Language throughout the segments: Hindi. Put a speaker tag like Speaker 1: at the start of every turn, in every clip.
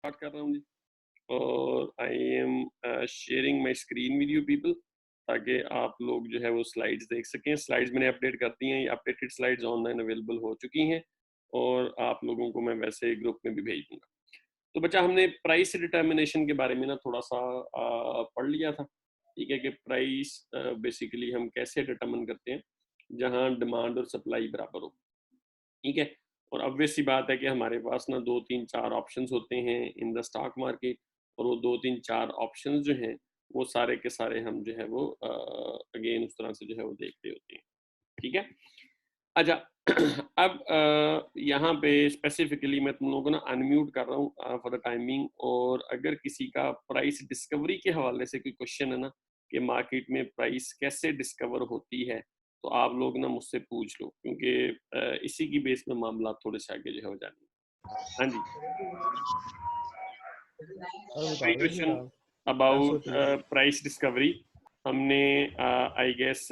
Speaker 1: स्टार्ट कर रहा हूँ जी। और I am sharing my screen with you people, ताकि आप लोग जो है वो स्लाइड्स देख सकें। स्लाइड्स मैंने अपडेट कर दी हैं, ये अपडेटेड स्लाइड्स ऑनलाइन अवेलेबल हो चुकी हैं और आप लोगों को मैं वैसे ग्रुप में भी भेज दूंगा। तो बच्चा, हमने प्राइस डिटर्मिनेशन के बारे में ना थोड़ा सा पढ़ लिया था। ठीक है कि प्राइस बेसिकली हम कैसे डिटर्मिन करते हैं जहां डिमांड और सप्लाई बराबर हो। ठीक है, और ऑब्वियस सी बात है कि हमारे पास ना 2 3 4 ऑप्शंस होते हैं इन द स्टॉक मार्केट, और वो 2 3 4 ऑप्शंस जो हैं वो सारे के सारे हम जो है वो अगेन उस तरह से जो है वो देखते होते हैं। ठीक है, अच्छा। अब यहाँ पे स्पेसिफिकली मैं तुम लोगों को ना अनम्यूट कर रहा हूँ फॉर द टाइमिंग, और अगर किसी का प्राइस डिस्कवरी के हवाले से कोई क्वेश्चन है ना कि मार्केट में प्राइस कैसे डिस्कवर होती है, तो आप लोग ना मुझसे पूछ लो, क्योंकि इसी की बेस में मामला थोड़े से आगे जो है हो जाएंगे। हाँ जी,
Speaker 2: और बता
Speaker 1: कोई
Speaker 2: रहे थे
Speaker 1: क्वेश्चन
Speaker 2: आप
Speaker 1: अबाउट
Speaker 2: SOT
Speaker 1: प्राइस डिस्कवरी? हमने आई गेस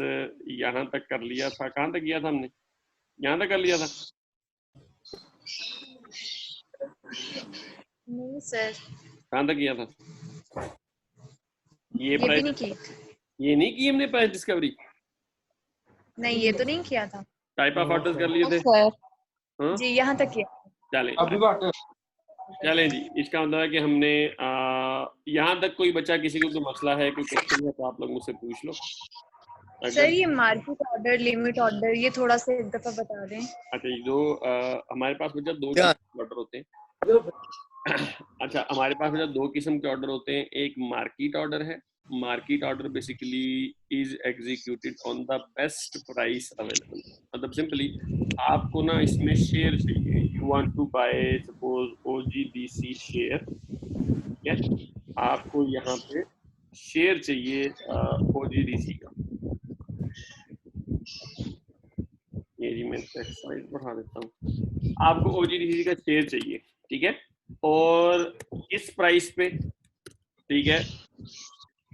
Speaker 1: यहाँ तक कर लिया था। कहाँ तक किया था हमने? यहाँ तक कर लिया था।
Speaker 3: नहीं सर,
Speaker 1: कहाँ तक किया था? ये
Speaker 3: ये भी
Speaker 1: प्राइस,
Speaker 3: नहीं की।
Speaker 1: ये नहीं की हमने प्राइस डिस्कवरी।
Speaker 3: नहीं, ये तो नहीं किया था।
Speaker 1: टाइप ऑफ
Speaker 2: नो
Speaker 1: ऑर्डर्स कर
Speaker 2: सर।
Speaker 1: लिए थे।
Speaker 3: सर
Speaker 1: हाँ,
Speaker 3: जी, यहाँ तक किया।
Speaker 1: चलें
Speaker 2: अभी बात है।
Speaker 1: चलें जी। इसका मतलब है कि हमने यहाँ तक कोई बच्चा, किसी को कोई मसला है, कोई क्वेश्चन है, तो आप लोग मुझसे पूछ लो।
Speaker 3: सर
Speaker 1: अगर
Speaker 3: ये मार्केट ऑर्डर, लिमिट ऑर्डर, ये थोड़ा सा एक दफा बता दें।
Speaker 1: अच्छा, ये दो हमारे पास बच्चा दो
Speaker 2: क्या?
Speaker 1: किस्म के ऑर्डर होते हैं। अच्छा, हमारे पास बच्चा दो किस्म के ऑर्डर होते हैं। एक मार्केट ऑर्डर है। Market order basically is executed on the best price available. मतलब सिंपली आपको ना इसमें शेयर चाहिए, you want to buy suppose OGDC share. ठीक है, आपको यहाँ पे शेयर चाहिए OGDC का। ये जी मैं स्लाइड बढ़ा देता हूँ। आपको OGDC का शेयर चाहिए, ठीक है, और इस प्राइस पे। ठीक है,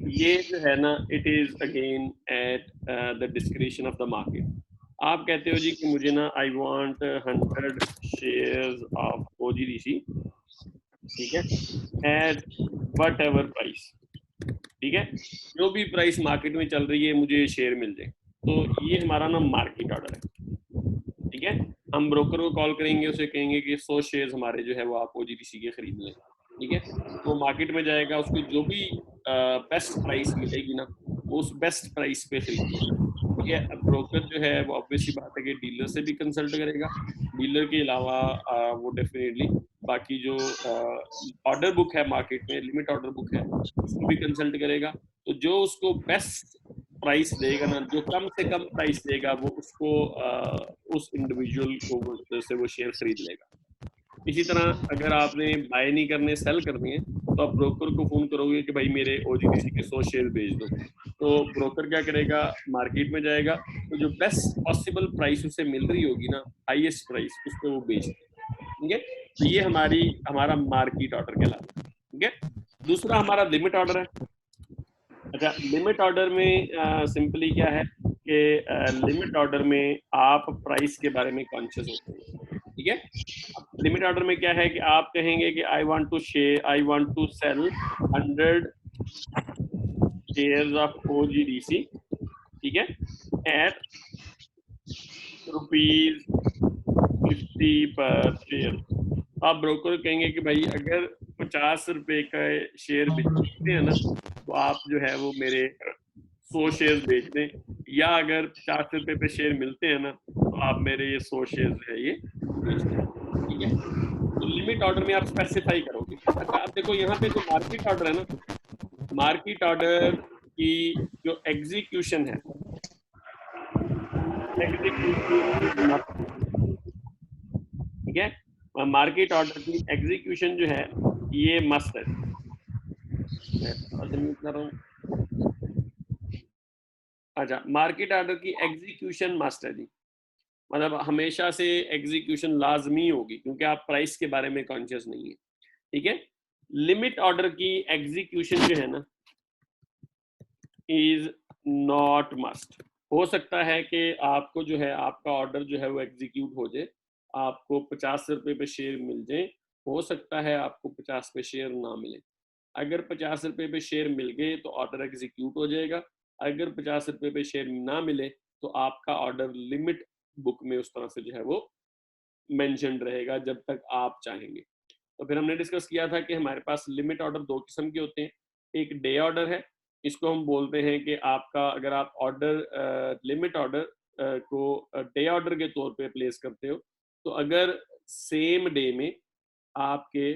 Speaker 1: ये जो है ना, it is again at the description of the market. आप कहते हो जी कि मुझे ना I want 100 shares of OGDC, ठीक है, एट वट एवर प्राइस। ठीक है, जो भी प्राइस मार्केट में चल रही है मुझे शेयर मिल जाए। तो ये हमारा ना मार्केट ऑर्डर है। ठीक है, हम ब्रोकर को कॉल करेंगे, उसे कहेंगे कि 100 शेयर्स हमारे जो है वो आप OGDC के खरीद लें। ठीक है, तो मार्केट में जाएगा, उसको जो भी बेस्ट प्राइस मिलेगी ना, वो उस बेस्ट प्राइस पे खरीदेगा। ठीक है, अब ब्रोकर जो है वो ऑब्वियसली बात है कि डीलर से भी कंसल्ट करेगा। डीलर के अलावा वो डेफिनेटली बाकी जो ऑर्डर बुक है मार्केट में, लिमिट ऑर्डर बुक है, उसको भी कंसल्ट करेगा। तो जो उसको बेस्ट प्राइस देगा ना, जो कम से कम प्राइस देगा, वो उसको उस इंडिविजुअल को से वो शेयर खरीद लेगा। इसी तरह अगर आपने बाय नहीं करने, सेल करनी है, तो आप ब्रोकर को फोन करोगे कि भाई मेरे OGDC के 100 शेयर भेज दो। तो ब्रोकर क्या करेगा, मार्केट में जाएगा, तो जो बेस्ट पॉसिबल प्राइस उसे मिल रही होगी ना, हाईएस्ट प्राइस, उस पर वो बेच देगा। ठीक है, तो ये हमारा मार्केट ऑर्डर कहलाता है। ठीक है, दूसरा हमारा लिमिट ऑर्डर है। अच्छा, लिमिट ऑर्डर में सिंपली क्या है कि लिमिट ऑर्डर में आप प्राइस के बारे में कॉन्शियस होते हैं। ठीक है, लिमिट ऑर्डर में क्या है कि आप कहेंगे कि I want to sell 100 shares of OGDC, ठीक है, एट ₹50 पर शेयर। आप ब्रोकर कहेंगे कि भाई अगर 50 रुपए का शेयर बेचते हैं ना, तो आप जो है वो मेरे 100 शेयर बेच दें, या अगर 50 रुपए पे शेयर मिलते हैं ना, तो आप मेरे ये 100 शेयर जो है ये बेच दें। ठीक है, तो लिमिट ऑर्डर में आप स्पेसिफाई करोगे। अच्छा, अब देखो यहाँ पे जो मार्केट ऑर्डर है ना, मार्केट ऑर्डर की जो एग्जीक्यूशन है, एग्जीक्यूशन, ठीक है, मार्केट ऑर्डर की एग्जीक्यूशन जो है ये मस्ट है। मैं थोड़ा सा म्यूट कर रहा हूँ। अच्छा, मार्केट ऑर्डर की एग्जीक्यूशन मस्ट है जी। मतलब हमेशा से एग्जीक्यूशन लाजमी होगी, क्योंकि आप प्राइस के बारे में कॉन्शियस नहीं है। ठीक है, लिमिट ऑर्डर की एग्जीक्यूशन जो है ना, इज नॉट मस्ट। हो सकता है कि आपको जो है आपका ऑर्डर जो है वो एग्जीक्यूट हो जाए, आपको 50 रुपए पे शेयर मिल जाए, हो सकता है आपको 50 पे शेयर ना मिले। अगर 50 रुपए पे शेयर मिल गए तो ऑर्डर एग्जीक्यूट हो जाएगा। अगर 50 रुपए पे शेयर ना मिले तो आपका ऑर्डर लिमिट बुक में उस तरह से जो है वो मेंशन्ड रहेगा जब तक आप चाहेंगे। तो फिर हमने डिस्कस किया था कि हमारे पास लिमिट ऑर्डर दो किस्म के होते हैं। एक डे ऑर्डर है, इसको हम बोलते हैं कि आपका अगर आप ऑर्डर लिमिट ऑर्डर को डे ऑर्डर के तौर पे प्लेस करते हो, तो अगर सेम डे में आपके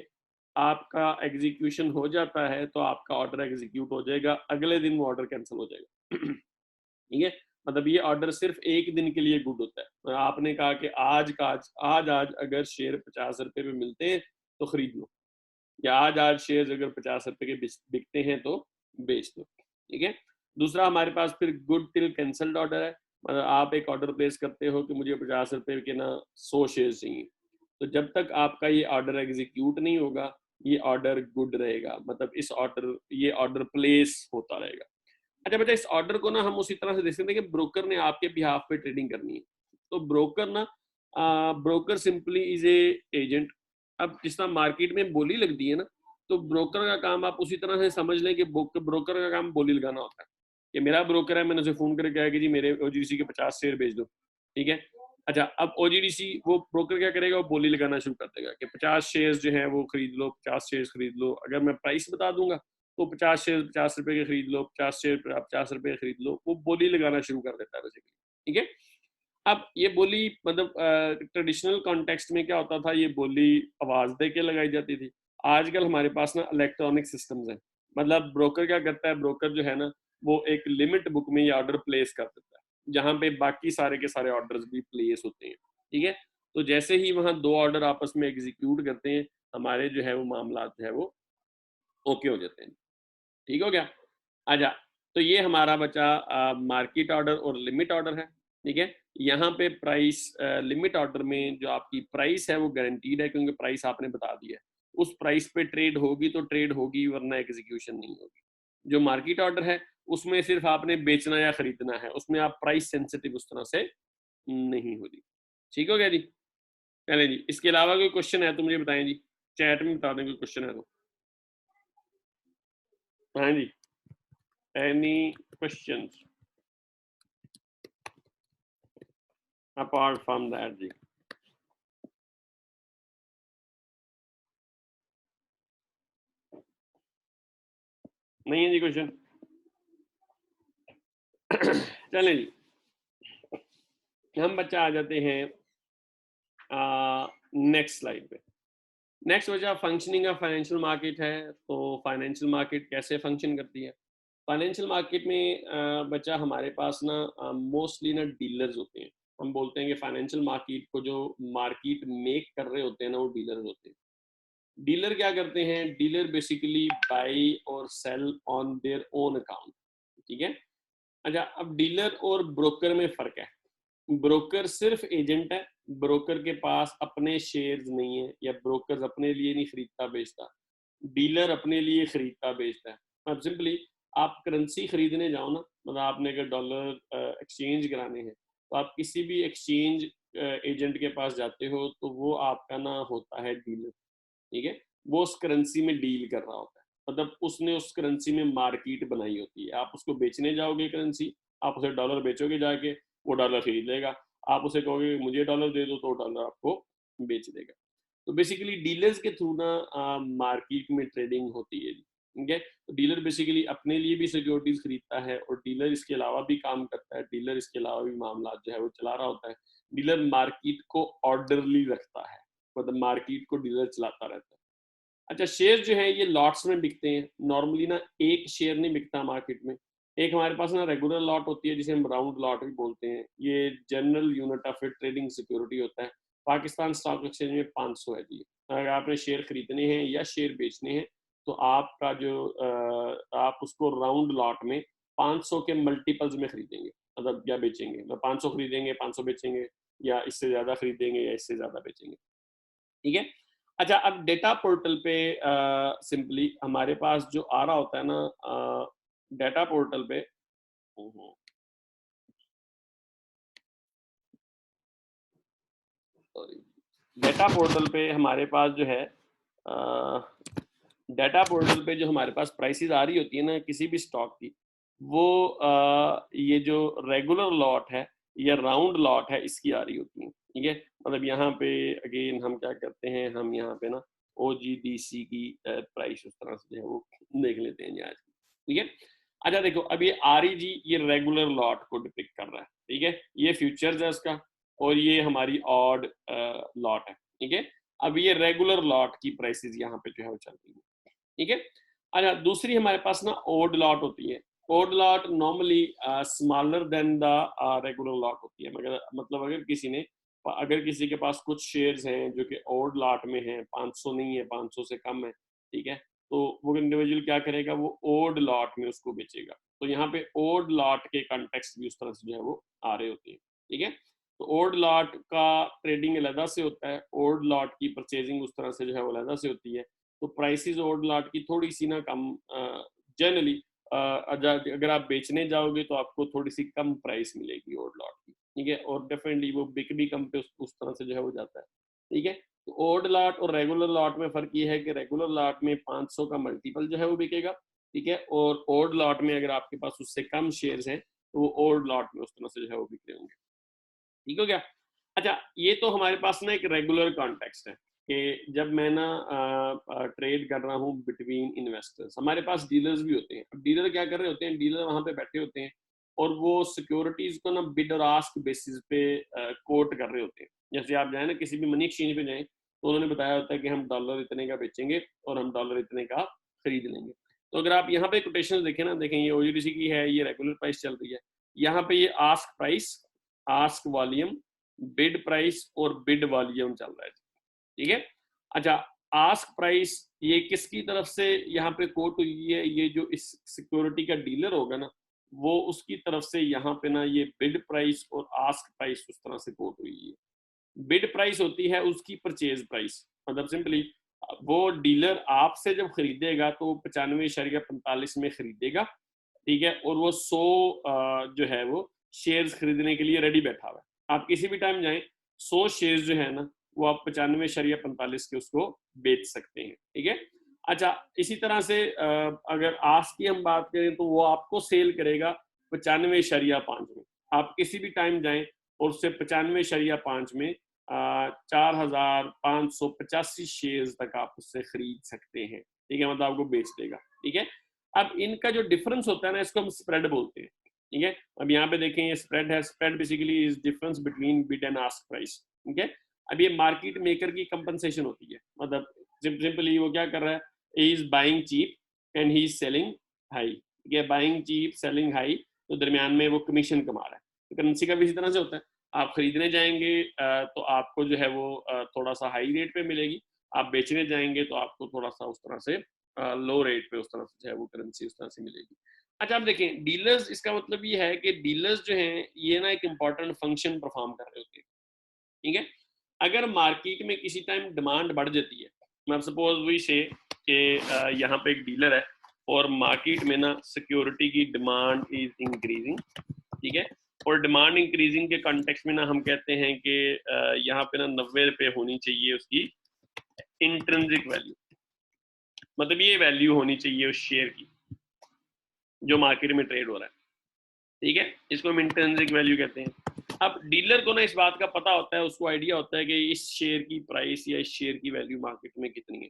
Speaker 1: आपका एग्जीक्यूशन हो जाता है तो आपका ऑर्डर एग्जीक्यूट हो जाएगा, अगले दिन वो ऑर्डर कैंसिल हो जाएगा। ठीक है, मतलब ये ऑर्डर सिर्फ एक दिन के लिए गुड होता है। तो आपने कहा कि आज अगर शेयर 50 रुपए पे मिलते हैं तो खरीद लो, या आज शेयर अगर 50 रुपए के बिकते हैं तो बेच दो। ठीक है, दूसरा हमारे पास फिर गुड टिल कैंसल्ड ऑर्डर है। मतलब आप एक ऑर्डर प्लेस करते हो कि मुझे 50 रुपए के ना 100 शेयर चाहिए, तो जब तक आपका ये ऑर्डर एग्जीक्यूट नहीं होगा ये ऑर्डर गुड रहेगा, मतलब ये ऑर्डर प्लेस होता रहेगा। अच्छा बेटा, इस ऑर्डर को ना हम उसी तरह से देख सकते हैं कि ब्रोकर ने आपके बिहाफ पे ट्रेडिंग करनी है, तो broker simply is a agent. अब जिस तरह मार्केट में बोली लगती है ना, तो ब्रोकर का काम आप उसी तरह से समझ लें कि ब्रोकर का काम बोली लगाना होता है। कि मेरा ब्रोकर है, मैंने उसे फोन करके कहा कि जी मेरे ओजीडीसी के 50 शेयर बेच दो। ठीक है, अच्छा अब ओजीडीसी वो ब्रोकर क्या करेगा, वो बोली लगाना शुरू कर देगा कि 50 शेयर जो है वो खरीद लो, 50 शेयर खरीद लो। अगर मैं प्राइस बता दूंगा तो 50 शेयर 50 रुपए के खरीद लो, 50 शेयर 50 रुपए खरीद लो, वो बोली लगाना शुरू कर देता है बेसिकली। ठीक है, अब ये बोली मतलब ट्रेडिशनल कॉन्टेक्स्ट में क्या होता था, ये बोली आवाज दे के लगाई जाती थी। आजकल हमारे पास ना इलेक्ट्रॉनिक सिस्टम्स हैं। मतलब ब्रोकर क्या करता है, ब्रोकर जो है ना वो एक लिमिट बुक में ये ऑर्डर प्लेस कर देता है, जहां पे बाकी सारे के सारे ऑर्डर्स भी प्लेस होते हैं। ठीक है, तो जैसे ही वहां दो ऑर्डर आपस में एग्जीक्यूट करते हैं, हमारे जो है वो मामला जो है वो ओके हो जाते हैं। ठीक हो गया। अच्छा, तो ये हमारा बचा मार्केट ऑर्डर और लिमिट ऑर्डर है। ठीक है, यहाँ पे प्राइस लिमिट ऑर्डर में जो आपकी प्राइस है वो गारंटीड है, क्योंकि प्राइस आपने बता दिया है। उस प्राइस पे ट्रेड होगी तो ट्रेड होगी, वरना एग्जीक्यूशन नहीं होगी। जो मार्केट ऑर्डर है उसमें सिर्फ आपने बेचना या खरीदना है, उसमें आप प्राइस सेंसिटिव उस तरह से नहीं होगी। ठीक हो गया जी। चले जी, इसके अलावा कोई क्वेश्चन है तो मुझे बताएं जी, चैट में बता दें कोई क्वेश्चन है तो। हाँ जी, any questions apart from that जी? नहीं है जी क्वेश्चन? चलें जी, हम बच्चा आ जाते हैं नेक्स्ट स्लाइड पे। नेक्स्ट बच्चा फंक्शनिंग ऑफ फाइनेंशियल मार्केट है। तो फाइनेंशियल मार्केट कैसे फंक्शन करती है? फाइनेंशियल मार्केट में बच्चा हमारे पास ना मोस्टली ना डीलर्स होते हैं। हम बोलते हैं कि फाइनेंशियल मार्केट को जो मार्केट मेक कर रहे होते हैं ना, वो डीलर्स होते हैं। डीलर क्या करते हैं? डीलर बेसिकली बाई और sell on their own account. ठीक है, अच्छा अब डीलर और ब्रोकर में फर्क है। ब्रोकर सिर्फ एजेंट है, ब्रोकर के पास अपने शेयर्स नहीं है, या ब्रोकर अपने लिए नहीं खरीदता बेचता, डीलर अपने लिए खरीदता बेचता है। अब सिंपली आप करेंसी खरीदने जाओ ना, मतलब आपने अगर डॉलर एक्सचेंज कराने हैं तो आप किसी भी एक्सचेंज एजेंट के पास जाते हो, तो वो आपका ना होता है डीलर। ठीक है, वो उस करेंसी में डील कर रहा होता है, मतलब उसने उस करेंसी में मार्केट बनाई होती है। आप उसको बेचने जाओगे करेंसी, आप उसे डॉलर बेचोगे जाके, वो डॉलर खरीद लेगा। आप उसे कहोगे मुझे डॉलर दे दो, तो डॉलर आपको बेच देगा। तो बेसिकली डीलर्स के थ्रू ना मार्केट में ट्रेडिंग होती है। ठीक है, तो डीलर बेसिकली अपने लिए भी सिक्योरिटीज खरीदता है, और डीलर इसके अलावा भी काम करता है, डीलर इसके अलावा भी मामला जो है वो चला रहा होता है। डीलर मार्केट को ऑर्डरली रखता है, मतलब मार्केट को डीलर चलाता रहता है। अच्छा, शेयर जो है ये लॉट्स में बिकते हैं। नॉर्मली ना एक शेयर नहीं बिकता मार्केट में। एक हमारे पास ना रेगुलर लॉट होती है, जिसे हम राउंड लॉट भी बोलते हैं। ये general unit of trading security होता है। पाकिस्तान स्टॉक एक्सचेंज में 500 है जी। अगर आपने शेयर खरीदने हैं या शेयर बेचने हैं, तो आपका जो आप उसको राउंड लॉट में 500 के मल्टीपल्स में खरीदेंगे, मतलब या बेचेंगे। मतलब 500 खरीदेंगे, 500 बेचेंगे, या इससे ज्यादा खरीदेंगे या इससे ज्यादा बेचेंगे। ठीक है, अच्छा अब डेटा पोर्टल पे सिंपली हमारे पास जो आ रहा होता है ना, डेटा पोर्टल पे सॉरी, डेटा पोर्टल पे हमारे पास जो है डाटा पोर्टल पे जो हमारे पास प्राइसेस आ रही होती है ना किसी भी स्टॉक की, वो ये जो रेगुलर लॉट है या राउंड लॉट है इसकी आ रही होती है, ठीक है। मतलब यहाँ पे अगेन हम क्या करते हैं, हम यहाँ पे ना OGDC की प्राइस उस तरह से जो है वो देख लेते हैं आज, ठीक है। अच्छा देखो, अब ये REG ये रेगुलर लॉट को डिपिक्ट कर रहा है, ठीक है। ये फ्यूचर्स है उसका, और ये हमारी ऑड लॉट है, ठीक है। अब ये रेगुलर लॉट की प्राइसेस यहाँ पे जो है वो चल रही है, ठीक है। अच्छा, दूसरी हमारे पास ना ओड लॉट होती है। Odd lot normally smaller than the regular lot होती है, मगर मतलब अगर किसी के पास कुछ शेयर्स हैं जो कि ओड लॉट में हैं, 500 नहीं है, 500 से कम है, ठीक है, तो वो इंडिविजुअल क्या करेगा, वो ओड लॉट में उसको बेचेगा। तो यहाँ पे ओड लॉट के कॉन्टेक्स्ट भी उस तरह से जो है वो आ रहे होते हैं, ठीक है। तो ओड लॉट का ट्रेडिंग अलग से होता है, ओड लॉट की परचेजिंग उस तरह से जो है वो अलग से होती है। तो प्राइसेस ओड लॉट की थोड़ी सी ना कम जनरली, अगर आप बेचने जाओगे तो आपको थोड़ी सी कम प्राइस मिलेगी ओड लॉट की, ठीक है। और डेफिनेटली वो बिक भी कम पे उस तरह से जो है वो जाता है, ठीक है। तो ओड लॉट और रेगुलर लॉट में फर्क ये है कि रेगुलर लॉट में 500 का मल्टीपल जो है वो बिकेगा, ठीक है। और ओड लॉट में अगर आपके पास उससे कम शेयर्स हैं तो वो ओड लॉट में उस तरह से जो है वो बिक रहे होंगे, ठीक हो गया। अच्छा, ये तो हमारे पास ना एक रेगुलर कॉन्टेक्स्ट है कि जब मैं ना ट्रेड कर रहा हूँ बिटवीन इन्वेस्टर्स, हमारे पास डीलर्स भी होते हैं। अब डीलर क्या कर रहे होते हैं, डीलर वहां पे बैठे होते हैं और वो सिक्योरिटीज को ना बिड और आस्क बेसिस पे कोट कर रहे होते हैं। जैसे आप जाए ना किसी भी मनी एक्सचेंज पे जाएं तो उन्होंने बताया होता है कि हम डॉलर इतने का बेचेंगे और हम डॉलर इतने का खरीद लेंगे। तो अगर आप यहाँ पे कोटेशन देखें ना, देखें ये OGDC की है, ये रेगुलर प्राइस चल रही है, यहाँ पे ये ask price, ask volume, bid price और बिड वॉल्यूम चल रहा है, ठीक है। अच्छा, आस्क प्राइस ये किसकी तरफ से यहाँ पे कोट हुई है, ये जो इस सिक्योरिटी का डीलर होगा ना वो उसकी तरफ से यहाँ पे ना ये बिड प्राइस और आस्क प्राइस उस तरह से कोट हुई है। बिड प्राइस होती है उसकी परचेज प्राइस, मतलब सिंपली वो डीलर आपसे जब खरीदेगा तो 95.45 में खरीदेगा, ठीक है। और वो 100 जो है वो शेयर्स खरीदने के लिए रेडी बैठा हुआ है। आप किसी भी टाइम जाएं, 100 शेयर्स जो है ना वो आप 95.45 के उसको बेच सकते हैं, ठीक है। अच्छा, इसी तरह से अगर आज की हम बात करें तो वो आपको सेल करेगा 95.5 में। आप किसी भी टाइम जाएं और उससे 95.5 में 4,585 शेयर्स तक आप उससे खरीद सकते हैं, ठीक है। मतलब आपको बेच देगा, ठीक है। अब इनका जो डिफरेंस होता है ना इसको हम स्प्रेड बोलते हैं, ठीक है। अब यहाँ पे देखें ये स्प्रेड है, spread basically is difference between bid and ask price, ठीक है। अब ये मार्केट मेकर की कंपनसेशन होती है, मतलब सिंपली वो क्या कर रहा है, he is buying cheap and he is selling high, ठीक है। बाइंग चीप सेलिंग हाई, तो दरमियान में वो कमीशन कमा रहा है। तो करेंसी का भी इसी तरह से होता है, आप खरीदने जाएंगे तो आपको जो है वो थोड़ा सा हाई रेट पे मिलेगी, आप बेचने जाएंगे तो आपको थोड़ा सा उस तरह से लो रेट पे उस तरह से जो है वो करेंसी उस तरह से मिलेगी। अच्छा, आप देखें डीलर्स, इसका मतलब ये है कि डीलर्स जो हैं ये ना एक इंपॉर्टेंट फंक्शन परफॉर्म कर रहे होते हैं, ठीक है। अगर मार्केट में किसी टाइम डिमांड बढ़ जाती है, मैं सपोज वी से कि यहाँ पे एक डीलर है और मार्केट में ना सिक्योरिटी की डिमांड इज इंक्रीजिंग, ठीक है। और डिमांड इंक्रीजिंग के कॉन्टेक्स्ट में ना हम कहते हैं कि यहाँ पे ना 90 रुपए होनी चाहिए उसकी इंट्रिंसिक वैल्यू, मतलब ये वैल्यू होनी चाहिए उस शेयर की जो मार्केट में ट्रेड हो रहा है, ठीक है। इसको हम इंट्रिंसिक वैल्यू कहते हैं। अब डीलर को ना इस बात का पता होता है, उसको आइडिया होता है कि इस शेयर की प्राइस या इस शेयर की वैल्यू मार्केट में कितनी है।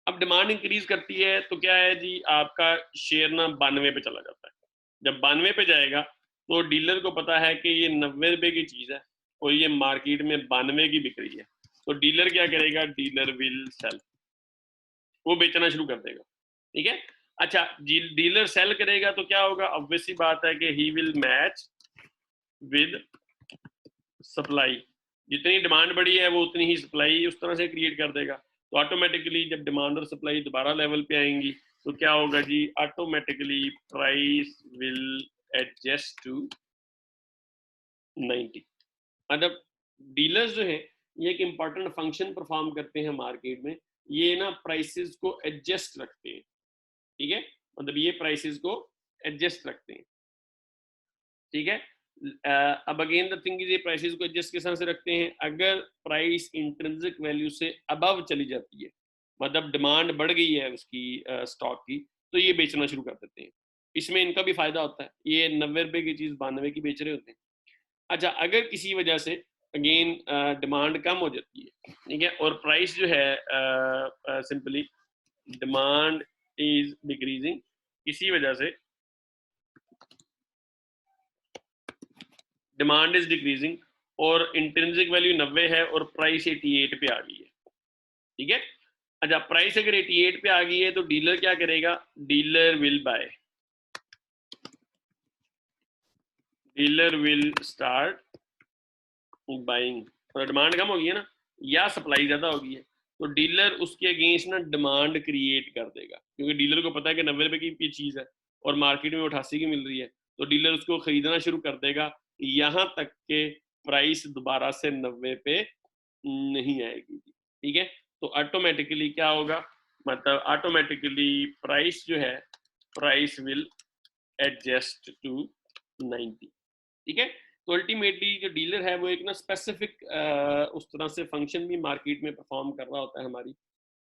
Speaker 1: अब डिमांड इंक्रीज करती है तो क्या है जी, आपका शेयर ना 92 पे चला जाता है। जब 92 पे जाएगा तो डीलर को पता है कि ये 90 रुपए की चीज है और ये मार्केट में 92 की बिक रही है, तो डीलर क्या करेगा, डीलर विल सेल, वो बेचना शुरू कर देगा, ठीक है। अच्छा, डीलर सेल करेगा तो क्या होगा, ऑब्वियसली बात है कि he will match with supply, जितनी डिमांड बढ़ी है वो उतनी ही सप्लाई उस तरह से क्रिएट कर देगा। तो ऑटोमेटिकली जब डिमांड और सप्लाई दोबारा लेवल पे आएंगी तो क्या होगा जी, automatically price will adjust to 90। मतलब डीलर्स जो है ये एक इंपॉर्टेंट फंक्शन परफॉर्म करते हैं मार्केट में, ये ना प्राइसेस को एडजस्ट रखते हैं, ठीक है। मतलब ये प्राइसेस को एडजस्ट रखते हैं, ठीक है। अब अगेन द थिंग इज, ये प्राइसेस को एडजस्ट किस तरह से रखते हैं, अगर प्राइस इंट्रिंसिक वैल्यू से अबव चली जाती है, मतलब डिमांड बढ़ गई है उसकी स्टॉक की, तो ये बेचना शुरू कर देते हैं। इसमें इनका भी फायदा होता है, ये 90 रुपए की चीज़ 92 की बेच रहे होते हैं। अच्छा, अगर किसी वजह से अगेन डिमांड कम हो जाती है, ठीक है, और प्राइस जो है सिंपली डिमांड इज डिक्रीजिंग, इसी वजह से डिमांड इज डिक्रीजिंग और इंट्रिंसिक वैल्यू 90 है और प्राइस 88 पे आ गई है, ठीक है। अच्छा, प्राइस अगर 88 पे आ गई है तो डीलर क्या करेगा, डीलर विल स्टार्ट बाइंग। और डिमांड कम होगी है ना, या सप्लाई ज्यादा होगी है, तो डीलर उसके अगेंस्ट ना डिमांड क्रिएट कर देगा, क्योंकि डीलर को पता है कि 90 रुपए की चीज है और मार्केट में 88 की मिल रही है, तो डीलर उसको खरीदना शुरू कर देगा, यहाँ तक के प्राइस दोबारा से 90 पे नहीं आएगी, ठीक है। तो ऑटोमेटिकली क्या होगा, मतलब ऑटोमेटिकली प्राइस जो है, प्राइस विल एडजस्ट टू 90, ठीक है। तो अल्टीमेटली जो डीलर है वो एक ना स्पेसिफिक उस तरह से फंक्शन भी मार्केट में परफॉर्म कर रहा होता है हमारी,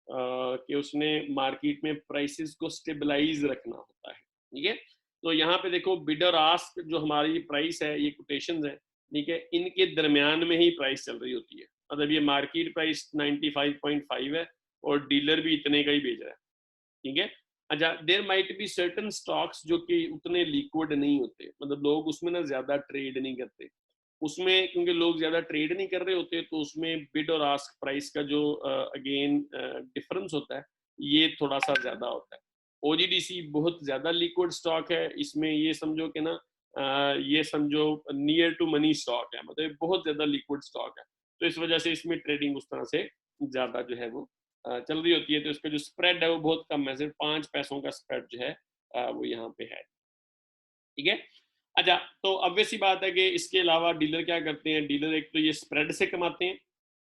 Speaker 1: कि उसने मार्केट में प्राइसेस को स्टेबलाइज रखना होता है, ठीक है। तो यहाँ पे देखो बिड और आस्क जो हमारी प्राइस है, ये कोटेशंस है, ठीक है, इनके दरमियान में ही प्राइस चल रही होती है। मतलब ये मार्केट प्राइस 95.5 है और डीलर भी इतने का ही बेच रहा है, ठीक है। अच्छा, there might be certain stocks जो कि उतने लिक्विड नहीं होते, मतलब लोग उसमें ना ज्यादा ट्रेड नहीं करते उसमें, क्योंकि लोग ज्यादा ट्रेड नहीं कर रहे होते, तो उसमें बिड और आस्क प्राइस का जो अगेन डिफरेंस होता है, ये थोड़ा सा ज्यादा होता है। ओजीडीसी बहुत ज्यादा लिक्विड स्टॉक है, इसमें ये समझो कि ना ये समझो नियर टू मनी स्टॉक है, मतलब बहुत ज्यादा लिक्विड स्टॉक है, तो इस वजह से इसमें ट्रेडिंग उस तरह से ज्यादा जो है वो चल रही होती है, तो इसका जो स्प्रेड है वो बहुत कम है, सिर्फ 5 पैसों का स्प्रेड जो है वो यहाँ पे है, ठीक है। अच्छा, तो ऑब्वियस सी बात है कि इसके अलावा डीलर क्या करते हैं, डीलर एक तो ये स्प्रेड से कमाते हैं,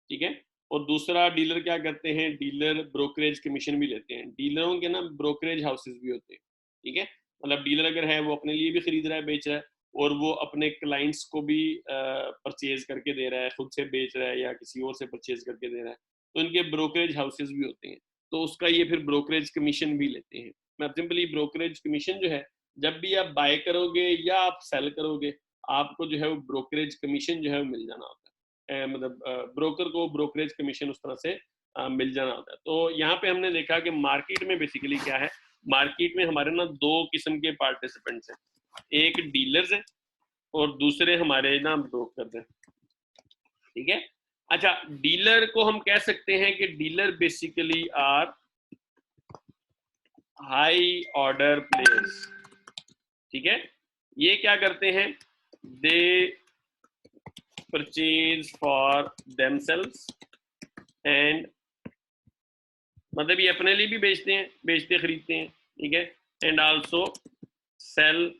Speaker 1: ठीक है, और दूसरा डीलर क्या करते हैं, डीलर ब्रोकरेज कमीशन भी लेते हैं। डीलरों के ना ब्रोकरेज हाउसेज भी होते हैं, ठीक है, मतलब डीलर अगर है वो अपने लिए भी खरीद रहा है, बेच रहा है, और वो अपने क्लाइंट्स को भी परचेज करके दे रहा है, खुद से बेच रहा है या किसी और से परचेज करके दे रहा है, तो इनके ब्रोकरेज हाउसेज भी होते हैं, तो उसका ये फिर ब्रोकरेज कमीशन भी लेते हैं। मैं सिंपली ब्रोकरेज कमीशन जो है, जब भी आप बाय करोगे या आप सेल करोगे, आपको जो है वो ब्रोकरेज कमीशन जो है वो मिल जाना होता है, मतलब ब्रोकर को ब्रोकरेज कमीशन उस तरह से मिल जाना होता है। तो यहाँ पे हमने देखा कि मार्केट में बेसिकली क्या है, मार्केट में हमारे ना दो किस्म के पार्टिसिपेंट्स हैं, एक डीलर्स हैं और दूसरे हमारे ना ब्रोकर हैं, ठीक है। अच्छा, डीलर को हम कह सकते हैं कि dealer basically are high order players, ठीक है। ये क्या करते हैं, they purchase for themselves and, मतलब ये अपने लिए भी बेचते खरीदते हैं, ठीक है, and also sell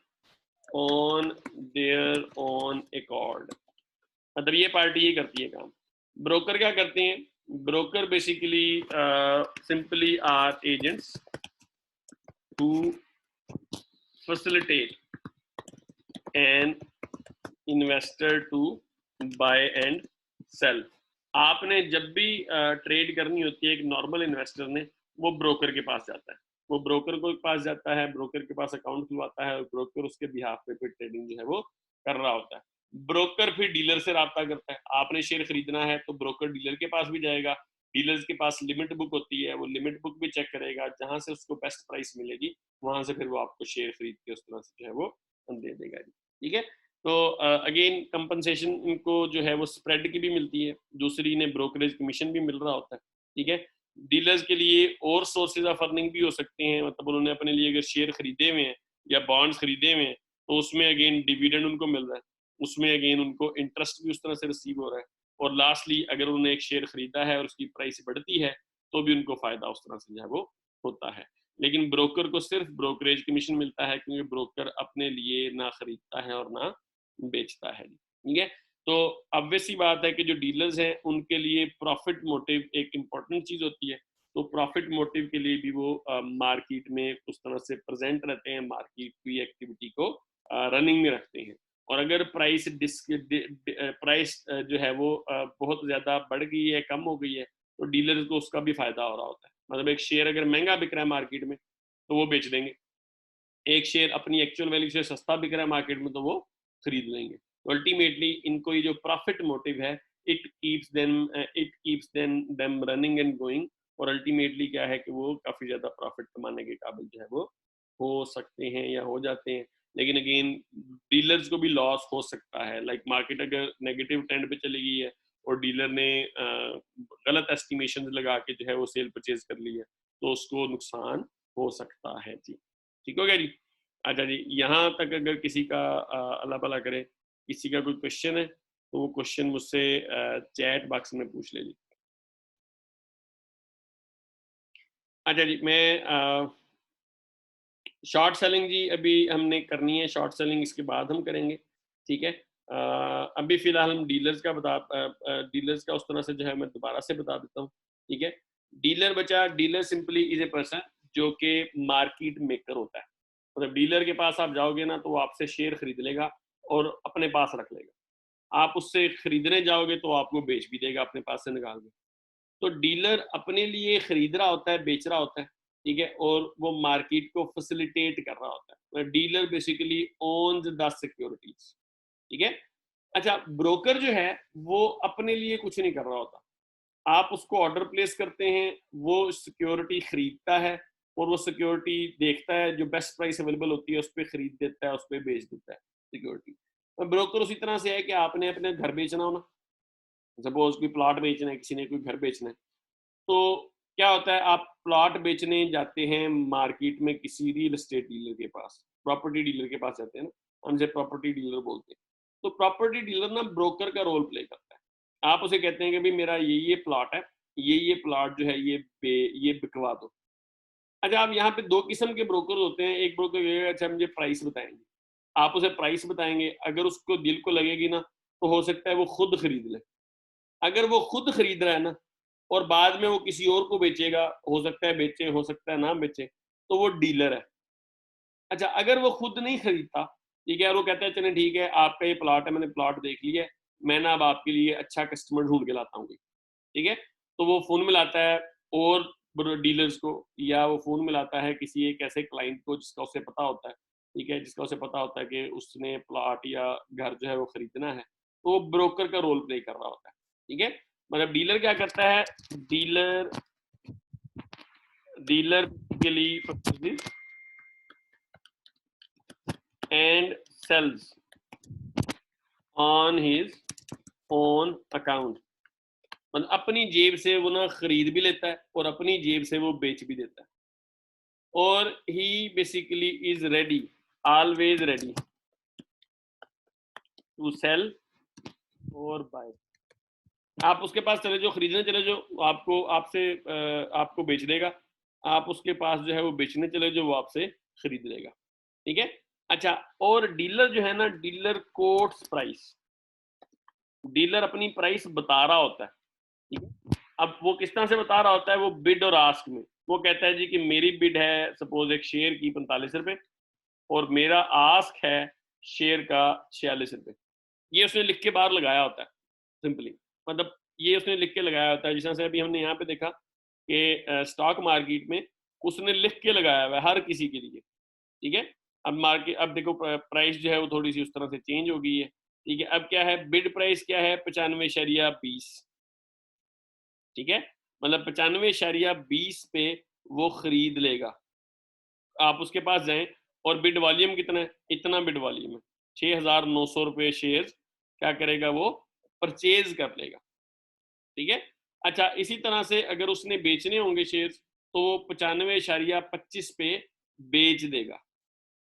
Speaker 1: on their own accord, मतलब ये पार्टी ये करती है काम। ब्रोकर क्या करते हैं, broker basically simply are agents who facilitate an investor to buy and sell. आपने जब भी ट्रेड करनी होती है एक नॉर्मल इन्वेस्टर ने, वो ब्रोकर के पास जाता है, वो ब्रोकर को पास जाता है, ब्रोकर के पास अकाउंट खुलवाता है और ब्रोकर उसके बिहाफ पे फिर ट्रेडिंग जो है वो कर रहा होता है। ब्रोकर फिर डीलर से रब्ता करता है, आपने शेयर खरीदना है तो ब्रोकर डीलर के पास भी जाएगा, डीलर्स के पास लिमिट बुक होती है, वो लिमिट बुक भी चेक करेगा, जहां से उसको बेस्ट प्राइस मिलेगी वहां से फिर वो आपको शेयर खरीद के उस तरह से जो है वो दे देगा, ठीक है। तो अगेन कंपनसेशन इनको जो है वो स्प्रेड की भी मिलती है, दूसरी ने ब्रोकरेज कमीशन भी मिल रहा होता है, ठीक है। डीलर्स के लिए और सोर्सेज ऑफ अर्निंग भी हो सकते हैं, मतलब उन्होंने अपने लिए अगर शेयर खरीदे हुए हैं या बॉन्ड्स खरीदे हुए हैं, तो उसमें अगेन डिविडेंड उनको मिल रहा है, उसमें अगेन उनको इंटरेस्ट भी उस तरह से रिसीव हो रहा है, और लास्टली अगर उन्होंने एक शेयर खरीदा है और उसकी प्राइस बढ़ती है तो भी उनको फायदा उस तरह से जो है वो होता है। लेकिन ब्रोकर को सिर्फ ब्रोकरेज कमीशन मिलता है, क्योंकि ब्रोकर अपने लिए ना खरीदता है और ना बेचता है, ठीक है। तो ऑब्वियस सी बात है कि जो डीलर्स हैं उनके लिए प्रॉफिट मोटिव एक इम्पॉर्टेंट चीज होती है, तो प्रॉफिट मोटिव के लिए भी वो मार्केट में उस तरह से प्रेजेंट रहते हैं, मार्केट की एक्टिविटी को रनिंग में रखते हैं। और अगर प्राइस जो है वो बहुत ज्यादा बढ़ गई है, कम हो गई है, तो डीलर को उसका भी फायदा हो रहा होता है, मतलब एक शेयर अगर महंगा बिक रहा है मार्केट में तो वो बेच देंगे, एक शेयर अपनी एक्चुअल वैल्यू से सस्ता बिक रहा है मार्केट में तो वो खरीद लेंगे। तो अल्टीमेटली इनको ये जो प्रॉफिट मोटिव है, it keeps them running and going, और अल्टीमेटली क्या है कि वो काफ़ी ज़्यादा प्रॉफिट कमाने के काबिल जो है वो हो सकते हैं या हो जाते हैं। लेकिन अगेन डीलर्स को भी लॉस हो सकता है, लाइक मार्केट अगर नेगेटिव ट्रेंड पे चली गई है और डीलर ने गलत एस्टिमेशन लगा के जो है वो सेल परचेज कर ली है तो उसको नुकसान हो सकता है जी। ठीक हो गया जी। अच्छा जी, यहाँ तक अगर किसी का अल्लाह भला करे किसी का कोई क्वेश्चन है तो वो क्वेश्चन मुझसे चैट बॉक्स में पूछ ले जी। अच्छा जी, मैं शॉर्ट सेलिंग जी अभी हमने करनी है, शॉर्ट सेलिंग इसके बाद हम करेंगे, ठीक है। अभी फिलहाल हम डीलर्स का उस तरह से जो है मैं दोबारा से बता देता हूँ, ठीक है। डीलर बचा, dealer simply is a person जो कि मार्केट मेकर होता है। मतलब डीलर के पास आप जाओगे ना तो वो आपसे शेयर खरीद लेगा और अपने पास रख लेगा। आप उससे खरीदने जाओगे तो आपको बेच भी देगा अपने पास से निकाल के। तो डीलर अपने लिए खरीद रहा होता है, बेच रहा होता है, ठीक है, और वो मार्केट को फैसिलिटेट कर रहा होता है। Dealer basically owns the securities, ठीक है। अच्छा, ब्रोकर जो है वो अपने लिए कुछ नहीं कर रहा होता। आप उसको ऑर्डर प्लेस करते हैं, वो सिक्योरिटी खरीदता है और वो सिक्योरिटी देखता है, जो बेस्ट प्राइस अवेलेबल होती है उस पर खरीद देता है, उस पर बेच देता है सिक्योरिटी। ब्रोकर उसी तरह से है कि आपने अपने घर बेचना हो ना, सपोज कोई प्लॉट बेचना है, किसी ने कोई घर बेचना है, तो क्या होता है, आप प्लॉट बेचने जाते हैं मार्केट में किसी रियल एस्टेट डीलर के पास, प्रॉपर्टी डीलर के पास जाते हैं ना, हमसे प्रॉपर्टी डीलर बोलते हैं। तो प्रॉपर्टी डीलर ना ब्रोकर का रोल प्ले करता है। आप उसे कहते हैं कि भाई मेरा ये प्लॉट है, ये प्लॉट जो है ये बिकवा दो। अच्छा, आप यहाँ पे दो किस्म के ब्रोकर होते हैं। एक ब्रोकर कहेगा अच्छा मुझे प्राइस बताएंगे, आप उसे प्राइस बताएंगे, अगर उसको दिल को लगेगी ना तो हो सकता है वो खुद खरीद ले। अगर वो खुद खरीद रहा है ना और बाद में वो किसी और को बेचेगा, हो सकता है बेचे, हो सकता है ना बेचे, तो वो डीलर है। अच्छा, अगर वो खुद नहीं खरीदता, ठीक है, और वो कहता है चलें ठीक है आपका ये प्लॉट है, मैंने प्लॉट देख लिया है, मैं ना अब आपके लिए अच्छा कस्टमर ढूंढ के लाता हूँ, ठीक है। तो वो फोन मिलाता है और डीलर्स को, या वो फोन मिलाता है किसी एक ऐसे क्लाइंट को जिसका उसे पता होता है, ठीक है, जिसका उसे पता होता है कि उसने प्लॉट या घर जो है वो खरीदना है, तो वो ब्रोकर का रोल प्ले कर रहा होता है, ठीक है। मतलब डीलर क्या करता है, डीलर डीलर के लिए and sells on his own account, मतलब अपनी जेब से वो ना खरीद भी लेता है और अपनी जेब से वो बेच भी देता है। और he basically is ready, always ready to sell और बाय। आप उसके पास चले जाओ, खरीदने चले जाओ, आपको आपसे आपको बेच देगा। आप उसके पास जो है वो बेचने चले जाओ, वो आपसे खरीद लेगा, ठीक है। अच्छा, और डीलर जो है ना, डीलर कोट्स प्राइस, डीलर अपनी प्राइस बता रहा होता है, ठीक है। अब वो किस तरह से बता रहा होता है, वो बिड और आस्क में वो कहता है जी कि मेरी बिड है सपोज एक शेयर की 45 रुपए और मेरा आस्क है शेयर का 46 रुपए। ये उसने लिख के बाहर लगाया होता है सिंपली, मतलब ये उसने लिख के लगाया होता है। जिस तरह से अभी हमने यहाँ पे देखा कि स्टॉक मार्केट में उसने लिख के लगाया हुआ है हर किसी के लिए, ठीक है। अब मार्केट, अब देखो प्राइस जो है वो थोड़ी सी उस तरह से चेंज हो गई है, ठीक है। अब क्या है, बिड प्राइस क्या है, 95.20, ठीक है। मतलब 95.20 पे वो खरीद लेगा। आप उसके पास जाएं और बिड वॉल्यूम कितना है, इतना बिड वॉल्यूम है, 6,900 रुपये शेयर क्या करेगा, वो परचेज कर लेगा, ठीक है। अच्छा, इसी तरह से अगर उसने बेचने होंगे शेयर तो वो 95.25 पे बेच देगा,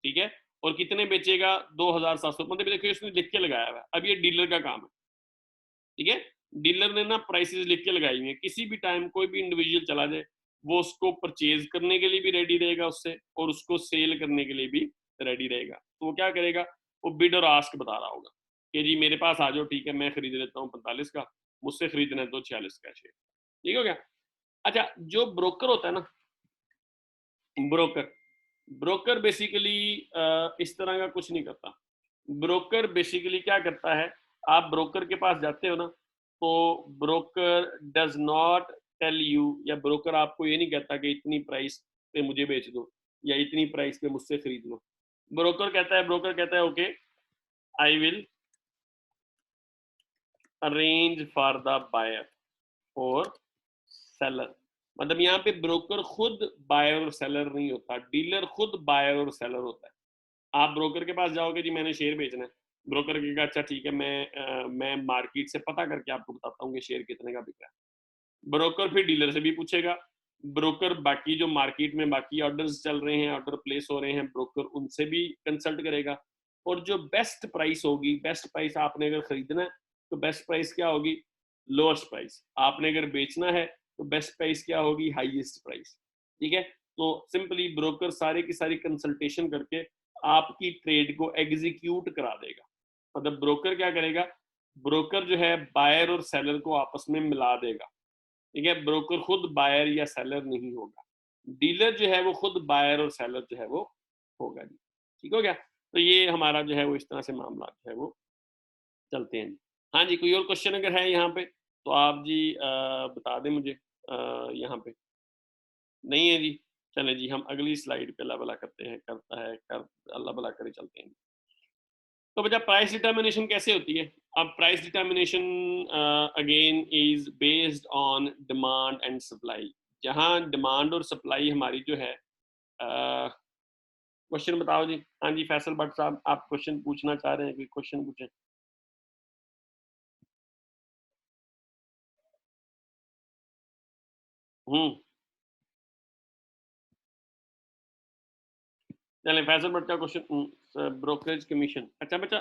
Speaker 1: ठीक है। और कितने बेचेगा, 2,700, मतलब देखिए उसने लिख के लगाया हुआ है। अब ये डीलर का काम है, ठीक है। डीलर ने ना प्राइसेस लिख के लगाई हुई है, किसी भी टाइम कोई भी इंडिविजुअल चला जाए वो उसको परचेज करने के लिए भी रेडी रहेगा उससे, और उसको सेल करने के लिए भी रेडी रहेगा। तो वो क्या करेगा, वो बिड और आस्क बता रहा होगा कि जी मेरे पास आ जाओ, ठीक है, मैं खरीद लेता हूँ 45 का, मुझसे खरीदना है तो 46 का शेयर, ठीक हो गया। अच्छा, जो ब्रोकर होता है ना, ब्रोकर ब्रोकर बेसिकली इस तरह का कुछ नहीं करता। ब्रोकर बेसिकली क्या करता है, आप ब्रोकर के पास जाते हो ना, तो broker does not tell you, या ब्रोकर आपको ये नहीं कहता कि इतनी प्राइस पे मुझे बेच दो या इतनी प्राइस पे मुझसे खरीद लो। ब्रोकर कहता है okay I will arrange for the buyer और सेलर। मतलब यहाँ पे ब्रोकर खुद बायर और सेलर नहीं होता, डीलर खुद बायर और सेलर होता है। आप ब्रोकर के पास जाओगे, जी मैंने शेयर बेचना है, ब्रोकर कहेगा अच्छा ठीक है, मैं मार्केट से पता करके आपको बताता हूँ कि शेयर कितने का बिक रहा है। ब्रोकर फिर डीलर से भी पूछेगा, ब्रोकर बाकी जो मार्केट में बाकी ऑर्डर्स चल रहे हैं, ऑर्डर प्लेस हो रहे हैं, ब्रोकर उनसे भी कंसल्ट करेगा, और जो बेस्ट प्राइस होगी, बेस्ट प्राइस आपने अगर खरीदना है तो बेस्ट प्राइस क्या होगी, लोएस्ट प्राइस। आपने अगर बेचना है तो बेस्ट प्राइस क्या होगी, हाईएस्ट प्राइस। ठीक है, तो सिंपली ब्रोकर सारी की सारी कंसल्टेशन करके आपकी ट्रेड को एग्जीक्यूट करा देगा। मतलब ब्रोकर क्या करेगा, ब्रोकर जो है बायर और सेलर को आपस में मिला देगा। ठीक है, ब्रोकर खुद बायर या सेलर नहीं होगा, डीलर जो है वो खुद बायर और सेलर जो है वो होगा जी। ठीक हो गया, तो ये हमारा जो है वो इस तरह से मामला जो है वो चलते हैं। हाँ जी, कोई और क्वेश्चन अगर है यहाँ पे तो आप जी बता दें मुझे। यहाँ पे नहीं है जी, चलें जी हम अगली स्लाइड पे अल्लाह भला करते हैं, करता है कर अल्लाह भला करे चलते हैं। तो बेटा प्राइस डिटर्मिनेशन कैसे होती है? अब price determination again is based on demand and supply. जहाँ डिमांड और सप्लाई हमारी जो है, क्वेश्चन बताओ जी। हाँ जी फैसल भट्ट साहब, आप क्वेश्चन पूछना चाह रहे हैं, कोई क्वेश्चन पूछें। हम्म, चलें फैसल भट्ट का क्वेश्चन, ब्रोकरेज कमीशन। अच्छा बेटा,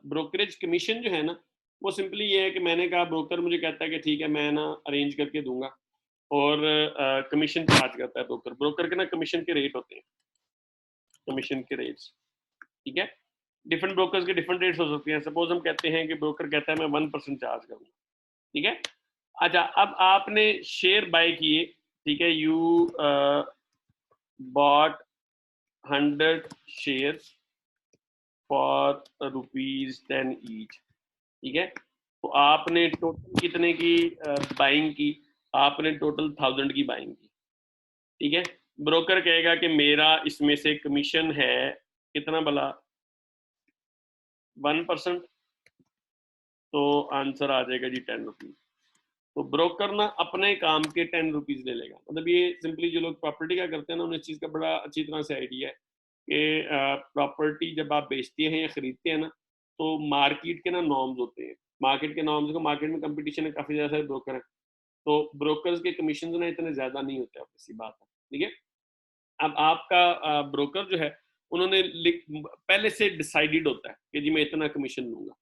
Speaker 1: ब्रोकरेज कमीशन जो है ना, वो सिंपली ये है कि मैंने कहा ब्रोकर मुझे कहता है कि ठीक है मैं ना अरेंज करके दूंगा, और कमीशन चार्ज करता है ब्रोकर। ब्रोकर के ना कमीशन के रेट होते हैं, कमीशन के रेट्स। ठीक है, डिफरेंट ब्रोकर्स के डिफरेंट रेट्स हो सकते हैं। सपोज हम कहते हैं कि ब्रोकर कहता है मैं 1% चार्ज करूंगा। ठीक है, अच्छा अब आपने शेयर बाय किए, ठीक है, you bought 100 shares for ₹10 each. ठीक है, तो आपने टोटल कितने की बाइंग की, आपने टोटल 1000 की बाइंग की। ठीक है, ब्रोकर कहेगा कि मेरा इसमें से कमीशन है कितना भला, 1%, तो आंसर आ जाएगा जी 10 रुपीज। तो ब्रोकर ना अपने काम के 10 रुपीज ले लेगा। मतलब ये सिंपली जो लोग प्रॉपर्टी का करते हैं ना, उन्हें इस चीज़ का बड़ा अच्छी तरह से आइडिया है कि प्रॉपर्टी जब आप बेचते हैं या खरीदते हैं ना, तो मार्केट के ना नॉर्म्स होते हैं। मार्केट के नॉर्म्स को, मार्केट में कंपटीशन है, काफ़ी ज़्यादा सारे ब्रोकर हैं, तो ब्रोकर्स के कमीशन ना इतने ज़्यादा नहीं होते, ऐसी बात है। ठीक है, अब आपका ब्रोकर जो है, उन्होंने पहले से डिसाइडेड होता है कि जी मैं इतना कमीशन लूंगा।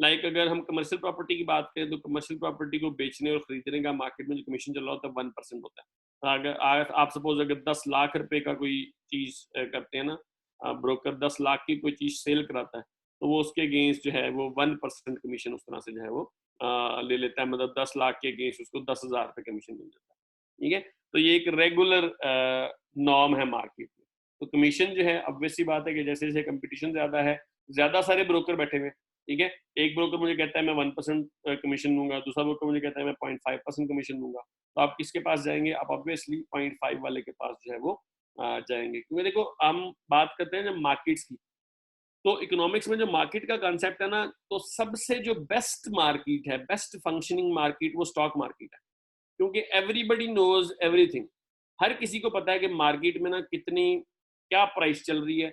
Speaker 1: लाइक अगर हम कमर्शियल प्रॉपर्टी की बात करें, तो कमर्शियल प्रॉपर्टी को बेचने और खरीदने का मार्केट में जो कमीशन चल रहा होता है 1% होता है। तो अगर आप सपोज अगर 10 लाख रुपए का कोई चीज करते हैं ना, ब्रोकर 10 लाख की कोई चीज सेल कराता है, तो वो उसके अगेंस्ट जो है वो 1% कमीशन उस तरह से जो है वो ले लेता है। मतलब 10 लाख के अगेंस्ट उसको 10,000 रुपये कमीशन मिल जाता है। ठीक है, तो ये एक रेगुलर नॉर्म है मार्केट में। तो कमीशन जो है, ऑब्वियस सी बात है कि जैसे जैसे कंपटीशन ज्यादा है, ज्यादा सारे ब्रोकर बैठे हुए। ठीक है, एक ब्रोकर मुझे कहता है मैं 1% कमीशन दूंगा, दूसरा ब्रोकर मुझे कहता है मैं 0.5% कमीशन दूंगा, तो आप किसके पास जाएंगे? आप ऑब्वियसली 0.5 वाले के पास जो है वो जाएंगे। क्योंकि देखो हम बात करते हैं जब मार्केट्स की, तो इकोनॉमिक्स में जो मार्केट का कॉन्सेप्ट है ना, तो सबसे जो बेस्ट मार्केट है, बेस्ट फंक्शनिंग मार्केट, वो स्टॉक मार्केट है। क्योंकि एवरीबडी नोज एवरीथिंग, हर किसी को पता है कि मार्केट में ना कितनी क्या प्राइस चल रही है,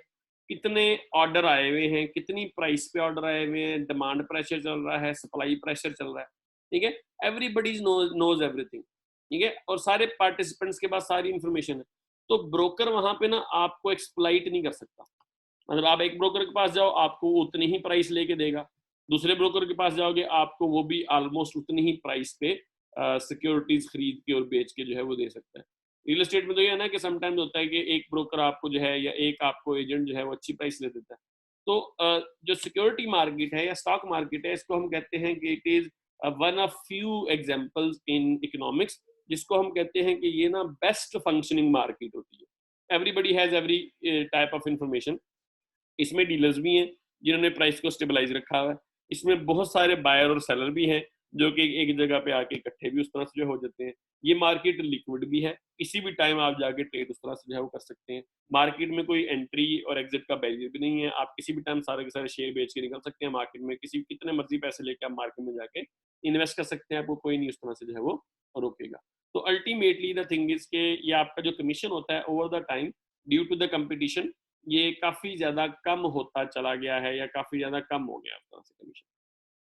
Speaker 1: कितने ऑर्डर आए हुए हैं, कितनी प्राइस पे ऑर्डर आए हुए हैं, डिमांड प्रेशर चल रहा है, सप्लाई प्रेशर चल रहा है। ठीक है, एवरीबडी नोज एवरीथिंग। ठीक है, और सारे पार्टिसिपेंट्स के पास सारी इंफॉर्मेशन है। तो ब्रोकर वहां पे ना आपको एक्सप्लाइट नहीं कर सकता। मतलब आप एक ब्रोकर के पास जाओ, आपको उतनी ही प्राइस लेके देगा, दूसरे ब्रोकर के पास जाओगे आपको वो भी ऑलमोस्ट उतनी ही प्राइस पे सिक्योरिटीज खरीद के और बेच के जो है वो दे सकता है। रियल एस्टेट में तो ये है ना कि समटाइम्स होता है कि एक ब्रोकर आपको जो है या एक आपको एजेंट जो है वो अच्छी प्राइस ले देता है। तो जो सिक्योरिटी मार्केट है या स्टॉक मार्केट है, इसको हम कहते हैं कि it is one of few examples in economics, जिसको हम कहते हैं कि ये ना बेस्ट फंक्शनिंग मार्केट होती है। Everybody has every type of information. इसमें डीलर्स भी हैं जिन्होंने प्राइस को स्टेबलाइज रखा हुआ है, इसमें बहुत सारे बायर और सेलर भी हैं जो कि एक जगह पे आके इकट्ठे भी उस तरह से जो हो जाते हैं। ये मार्केट लिक्विड भी है, किसी भी टाइम आप जाके ट्रेड उस तरह से जो है वो कर सकते हैं। मार्केट में कोई एंट्री और एग्जिट का बैरियर भी नहीं है, आप किसी भी टाइम सारे के सारे शेयर बेच के निकल सकते हैं मार्केट में, किसी कितने मर्जी पैसे लेके आप मार्केट में जाके इन्वेस्ट कर सकते हैं, आपको कोई नहीं उस तरह से जो है वो रोकेगा। तो अल्टीमेटली द थिंग इज के ये आपका जो कमीशन होता है over the time due to the competition ये काफी ज्यादा कम होता चला गया है, या काफी ज्यादा कम हो गया उस तरह से कमीशन।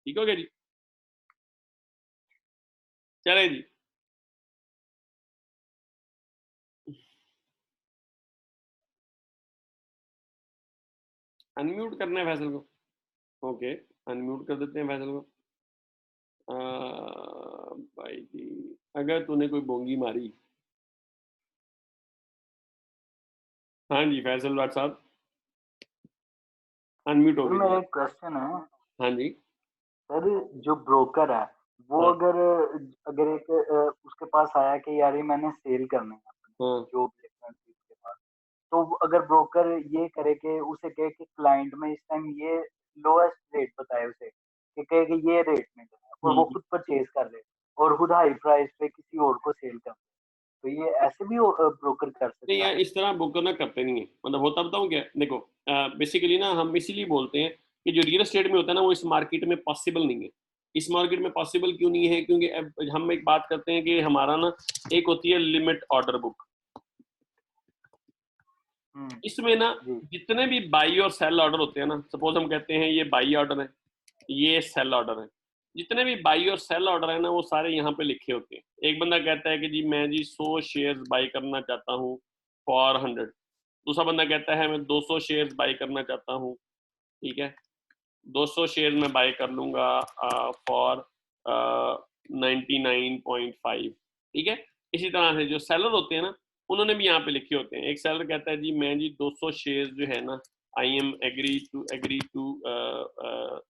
Speaker 1: ठीक हो गया जी, चले जी। अनम्यूट करना है फैसल को, ओके अनम्यूट कर देते हैं फैसल को। भाई जी अगर तूने कोई बोंगी मारी। हाँ जी फैसल भाट साहब अनम्यूट हो
Speaker 2: सर
Speaker 1: गए
Speaker 2: मेरा
Speaker 1: जी।
Speaker 2: एक क्वेश्चन है।
Speaker 1: हाँ जी।
Speaker 2: सर जो ब्रोकर है वो
Speaker 1: हाँ
Speaker 2: अगर अगर एक उसके पास आया कि यार ये मैंने सेल करने हैं अपनी
Speaker 1: हाँ
Speaker 2: जो भी currency उसके पास, तो अगर ब्रोकर ये करे कि उसे कहे कि क्लाइंट में इस टाइम ये लोएस्ट रेट बताए उसे कि कहे कि ये रेट में देना है और वो
Speaker 1: हम्म।
Speaker 2: खुद परचेज कर ले और खुद हाई प्राइस पे किसी और को सेल कर दे, तो ये ऐसे भी ब्रोकर कर
Speaker 1: नहीं
Speaker 2: सकता
Speaker 1: यार
Speaker 2: है?
Speaker 1: इस तरह बुक करना करते नहीं है, मतलब होता बताऊँ क्या, देखो बेसिकली ना हम इसीलिए बोलते हैं कि जो रियल एस्टेट में होता है ना वो इस मार्केट में पॉसिबल नहीं है। इस मार्केट में पॉसिबल क्यों नहीं है, क्योंकि अब हम एक बात करते हैं कि हमारा ना एक होती है लिमिट ऑर्डर बुक। इसमें ना
Speaker 2: जी
Speaker 1: जितने भी बाई और सेल ऑर्डर होते हैं ना, सपोज हम कहते हैं ये बाई ऑर्डर है, ये सेल ऑर्डर है, जितने भी बाई और सेल ऑर्डर है ना वो सारे यहाँ पे लिखे होते हैं। एक बंदा कहता है कि जी मैं जी 100 शेयर्स बाई करना चाहता हूँ फॉर 100, दूसरा बंदा कहता है मैं 200 शेयर्स बाई करना चाहता हूँ, ठीक है 200 शेयर में बाय कर लूंगा फॉर 99.5, ठीक है। इसी तरह से जो सेलर होते हैं ना उन्होंने भी यहाँ पे लिखे होते हैं। एक सेलर कहता है जी मैं जी 200 शेयर जो है ना I am agree to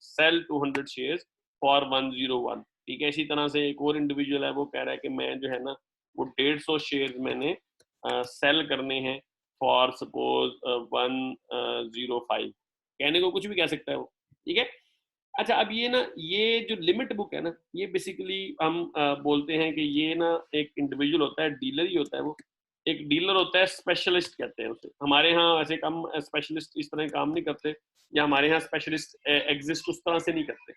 Speaker 1: sell 200 shares for 101, ठीक है। इसी तरह से एक और इंडिविजुअल है वो कह रहा है कि मैं जो है ना वो 150 शेयर मैंने सेल करने हैं फॉर सपोज 105, कहने को कुछ भी कह सकता है वो, ठीक है। अच्छा अब ये ना ये जो लिमिट बुक है ना ये बेसिकली हम बोलते हैं कि ये ना एक इंडिविजुअल होता है, डीलर ही होता है वो। एक डीलर होता है, स्पेशलिस्ट कहते हैं उसे। हमारे यहाँ वैसे कम स्पेशलिस्ट इस तरह काम नहीं करते, या हमारे यहाँ स्पेशलिस्ट एग्जिस्ट उस तरह से नहीं करते।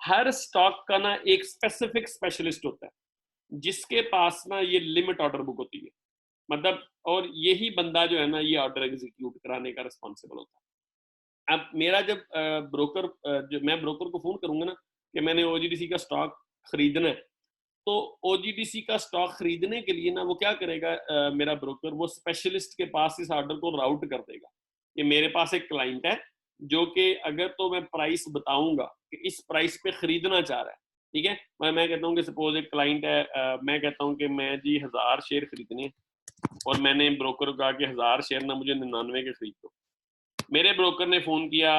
Speaker 1: हर स्टॉक का ना एक स्पेसिफिक स्पेशलिस्ट होता है जिसके पास ना ये लिमिट ऑर्डर बुक होती है, मतलब और यही बंदा जो है ना ये ऑर्डर एग्जीक्यूट कराने का रिस्पॉन्सिबल होता है। अब मेरा जब ब्रोकर जो मैं ब्रोकर को फोन करूंगा ना कि मैंने ओजीडीसी का स्टॉक खरीदना है, तो ओजीडीसी का स्टॉक खरीदने के लिए ना वो क्या करेगा, मेरा ब्रोकर वो स्पेशलिस्ट के पास इस ऑर्डर को राउट कर देगा कि मेरे पास एक क्लाइंट है जो कि अगर तो मैं प्राइस बताऊंगा कि इस प्राइस पे खरीदना चाह रहा है, ठीक है। मैं कहता हूँ कि सपोज एक क्लाइंट है, मैं कहता हूँ कि मैं जी 1000 शेयर खरीदने हैं, और मैंने ब्रोकर को कहा कि 1000 शेयर ना मुझे 99 के खरीद दो। मेरे ब्रोकर ने फोन किया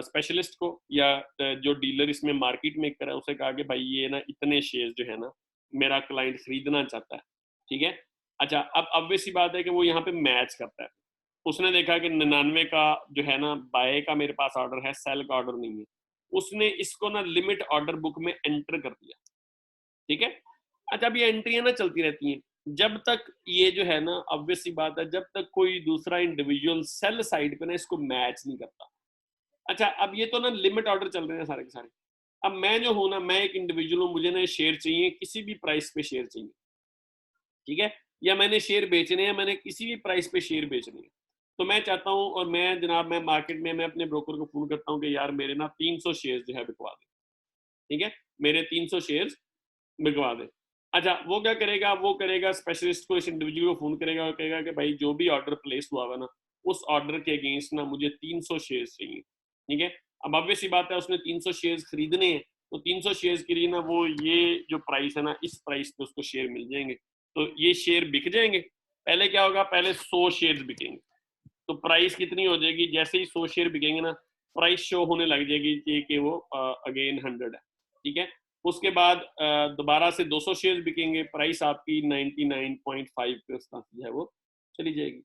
Speaker 1: स्पेशलिस्ट को या जो डीलर इसमें मार्केट मेकर है उसे, कहा कि भाई ये ना इतने शेयर जो है ना मेरा क्लाइंट खरीदना चाहता है, ठीक है। अच्छा अब ऑब्वियस सी बात है कि वो यहाँ पे मैच करता है। उसने देखा कि 99 का जो है ना बाय का मेरे पास ऑर्डर है, सेल का ऑर्डर नहीं है, उसने इसको ना लिमिट ऑर्डर बुक में एंटर कर दिया, ठीक है। अच्छा अब ये एंट्रियां ना चलती रहती हैं जब तक ये जो है ना ऑब्वियस सी बात है जब तक कोई दूसरा इंडिविजुअल सेल साइड पे ना इसको मैच नहीं करता। अच्छा अब ये तो ना लिमिट ऑर्डर चल रहे हैं सारे के सारे। अब मैं जो हूं ना मैं एक इंडिविजुअल हूं, मुझे ना शेयर चाहिए, किसी भी प्राइस पे शेयर चाहिए, ठीक है। या मैंने शेयर बेचने हैं, मैंने किसी भी प्राइस पे शेयर बेचने हैं, तो मैं चाहता हूं और मैं जनाब मैं मार्केट में मैं अपने ब्रोकर को फोन करता हूं कि यार मेरे ना 300 शेयर जो है बिकवा दे, ठीक है मेरे 300 शेयर बिकवा दे। अच्छा वो क्या करेगा, वो करेगा स्पेशलिस्ट को, इस इंडिविजुअल को फोन करेगा और कहेगा कि भाई जो भी ऑर्डर प्लेस हुआ हुआ ना उस ऑर्डर के अगेंस्ट ना मुझे 300 शेयर चाहिए, ठीक है। अब ऑब्वियस सी बात है उसने 300 शेयर खरीदने हैं, तो 300 शेयर के लिए ना वो ये जो प्राइस है ना इस प्राइस पे उसको शेयर मिल जाएंगे, तो ये शेयर बिक जाएंगे। पहले क्या होगा, पहले 100 शेयर बिकेंगे, तो प्राइस कितनी हो जाएगी, जैसे ही 100 शेयर बिकेंगे ना प्राइस शो होने लग जाएगी कि वो अगेन 100 है, ठीक है। उसके बाद दोबारा से 200 शेयर बिकेंगे, प्राइस आपकी 99.5 पे उस तरह से है वो चली जाएगी।